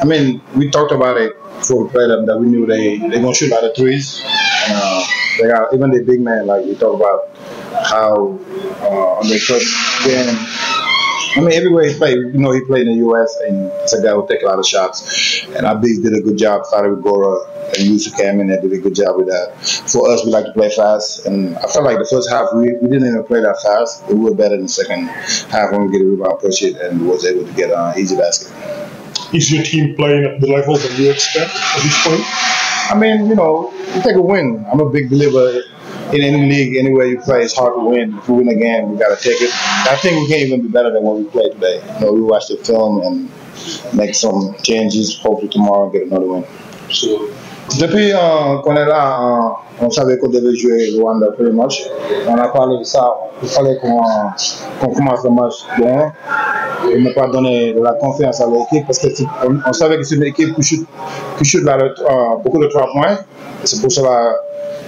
I mean, we talked about it before we played them that we knew they gonna shoot a lot of threes. They got even the big man like we talked about how on the first game. I mean, everywhere he played, you know, he played in the U.S. and it's a guy who take a lot of shots. And our bigs did a good job. Started with Gora and Yusuf came in and did a good job with that. For us, we like to play fast. And I felt like the first half, we didn't even play that fast. We were better in the second half when we get a rebound, push it, and was able to get an easy basket. Is your team playing at the level that you expect at this point? I mean, you know, you take a win. I'm a big believer in any league, anywhere you play, it's hard to win. If we win a game, we got to take it. I think we can even be better than what we played today. You know, we watch the film and make some changes. Hopefully tomorrow get another win. So, depuis qu'on est là, on savait qu'on devait jouer Rwanda pour le match. On a parlé de ça. Il fallait qu'on commence le match bien. Et ne pas donner de la confiance à l'équipe parce qu'on savait que c'est une équipe qui shoot beaucoup de 3 points. Et c'est pour cela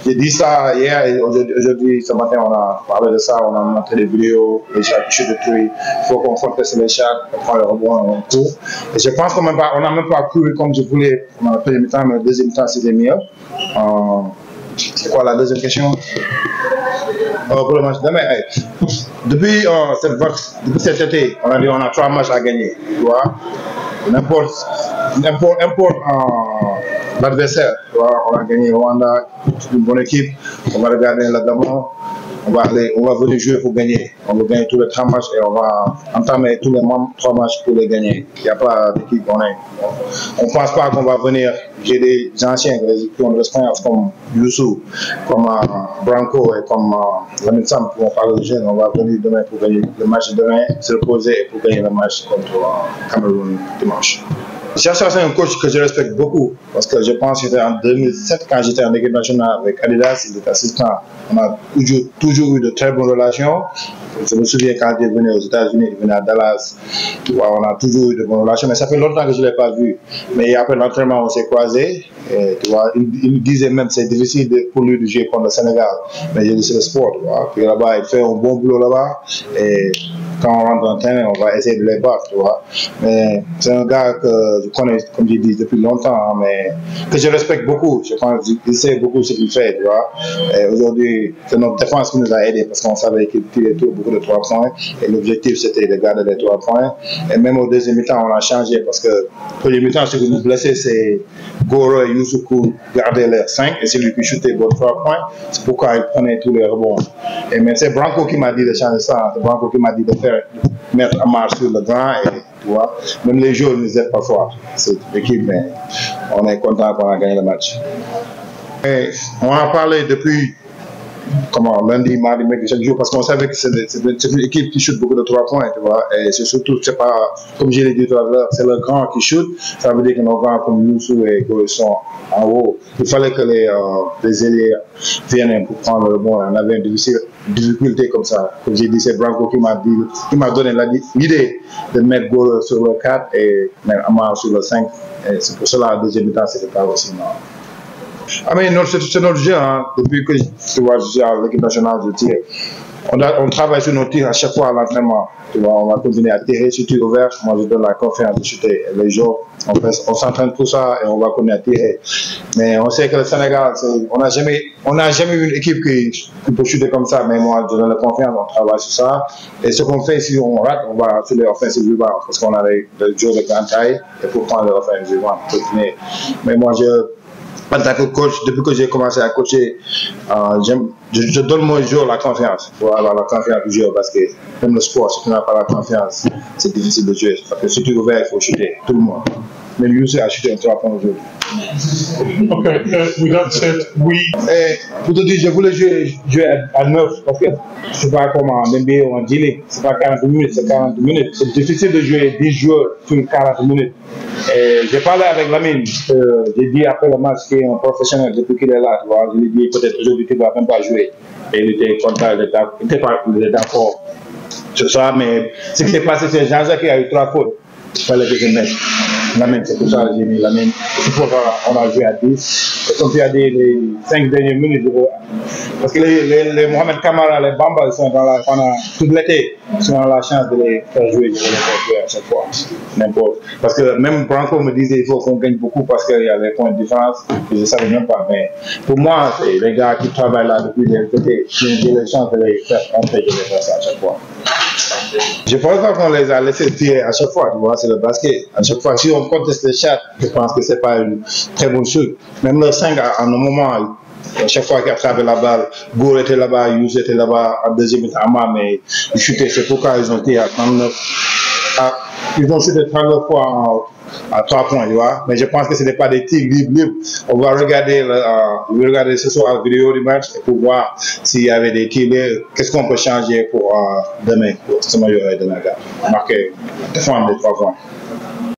j'ai dit ça hier et aujourd'hui, ce matin, on a parlé de ça, on a montré des vidéos, les chats qui chutent de 3. Il faut qu'on conteste les chats, qu'on prend le rebond en cours. Et je pense qu'on n'a même pas couru comme je voulais dans le premier temps, mais le deuxième temps, c'était mieux. C'est quoi la deuxième question? Pour le match demain, depuis cet été, on a dit on a 3 matchs à gagner. Tu vois? N'importe l'adversaire. On a gagné Rwanda, une bonne équipe. On va regarder là-dedans. On va venir jouer pour gagner. On va gagner tous les 3 matchs et on va entamer tous les 3 matchs pour les gagner. Il n'y a pas d'équipe qu'on est. On ne pense pas qu'on va venir. J'ai des anciens qui ont de l'expérience comme Youssou, comme Branco et comme Lamine Sam qui vont parler de jeunes. On va venir demain pour gagner le match de demain, se reposer et pour gagner le match contre Cameroun dimanche. Chacha, c'est un coach que je respecte beaucoup parce que je pense que c'était en 2007 quand j'étais en équipe nationale avec Adidas, il était assistant. On a toujours eu de très bonnes relations. Je me souviens quand il est venu aux États-Unis, il venait à Dallas. On a toujours eu de bonnes relations, mais ça fait longtemps que je ne l'ai pas vu. Mais après l'entraînement, on s'est croisés. Et, tu vois, il me disait même que c'est difficile pour lui de jouer contre le Sénégal. Mais j'ai dit c'est le sport. Tu vois. Puis là-bas, il fait un bon boulot là-bas. Et quand on rentre dans le terrain, on va essayer de les battre. Tu vois. Mais c'est un gars que je connais, comme j'ai dit, depuis longtemps, mais que je respecte beaucoup. Je pense qu'il sait beaucoup ce qu'il fait. Tu vois. Et aujourd'hui, c'est notre défense qui nous a aidés parce qu'on savait qu'il tirait beaucoup de 3 points. Et l'objectif, c'était de garder les 3 points. Et même au deuxième mi-temps, on a changé parce que au premier mi-temps, ce qui nous blessait, c'est Goro et Youssoukou gardaient les 5 et c'est lui qui chutait vos 3 points. C'est pourquoi il prenait tous les rebonds. Et mais c'est Branco qui m'a dit de changer ça. C'est Branco qui m'a dit de mettre Amar sur le grand. Et tu vois, même les joueurs nous aident parfois. C'est l'équipe, mais on est content qu'on a gagné le match. Et on a parlé depuis lundi, mardi, mercredi, chaque jour, parce qu'on savait que c'est une équipe qui shoot beaucoup de 3 points, tu vois, et c'est surtout, c'est pas, comme je l'ai dit tout à l'heure, c'est le grand qui shoot, ça veut dire que nos grands comme Youssou et Go sont en haut. Il fallait que les ailiers viennent pour prendre le rebond, on avait une difficulté comme ça. Comme j'ai dit, c'est Branco qui m'a donné l'idée de mettre Go sur le 4 et mettre Amar sur le 5, et c'est pour cela, la deuxième mi-temps, c'était pas aussi marrant. Ah mais c'est notre jeu, hein. Depuis que je suis à l'équipe nationale de tir. On travaille sur nos tirs à chaque fois à l'entraînement. On va continuer à tirer sur tir ouvert. Moi, je donne la confiance de chuter. Les jours, on s'entraîne pour ça et on va continuer à tirer. Mais on sait que le Sénégal, on n'a jamais eu une équipe qui peut chuter comme ça. Mais moi, je donne la confiance, on travaille sur ça. Et ce qu'on fait, si on rate, on va sur les offensive rebounds parce qu'on a des joueurs de grande taille et pour prendre les offensive rebounds. Mais moi, en tant que coach, depuis que j'ai commencé à coacher, je donne mon joueur la confiance. Pour avoir la confiance du joueur parce que même le sport, si tu n'as pas la confiance, c'est difficile de jouer. Parce que si tu es ouvert, il faut chuter, tout le monde. Même Youssou a chuté un 3 points aujourd'hui. Ok, with that said, pour te dire, je voulais jouer à 9 parce que c'est pas comme en NBA ou en G-League, c'est pas 40 minutes, c'est 40 minutes. C'est difficile de jouer 10 joueurs sur 40 minutes. J'ai parlé avec Lamine, j'ai dit après le match qu'il est un professionnel depuis qu'il est là, tu vois, je lui ai dit peut-être aujourd'hui tu ne vas même pas jouer. Et il était content, il était d'accord sur ça, mais ce qui s'est passé, c'est Jean-Jacques qui a eu 3 fautes. Il fallait que je mette. Lamine, c'est pour ça que j'ai mis Lamine. C'est pour ça qu'on a joué à 10. Et comme tu as dit, les 5 dernières minutes, parce que les Mohamed Kamara, les Bamba, ils sont pendant tout l'été, ils ont la chance de les faire jouer, de les faire jouer à chaque fois. N'importe. Parce que même Branco me disait qu'il faut qu'on gagne beaucoup parce qu'il y a les points de différence, que je ne savais même pas. Mais pour moi, c'est les gars qui travaillent là depuis l'été, j'ai la chance de les faire entrer, de les faire ça à chaque fois. Je ne pense pas qu'on les a laissés tirer à chaque fois, tu vois, c'est le basket. À chaque fois, si on conteste les chats, je pense que ce n'est pas une très bonne chose. Même le 5, à un moment, à chaque fois qu'il attrapait la balle, Gour était là-bas, Yous était là-bas, en deuxième minute, Amma, mais ils chutaient. C'est pourquoi ils ont été à 39. Ils ont chuté 39 fois à 3 points, tu vois. Mais je pense que ce n'est pas des tirs libres. On va regarder ce soir la vidéo du match pour voir s'il y avait des tirs libres. Qu'est-ce qu'on peut changer pour demain, pour ce maillot demain, marquer, défendre les 3 points.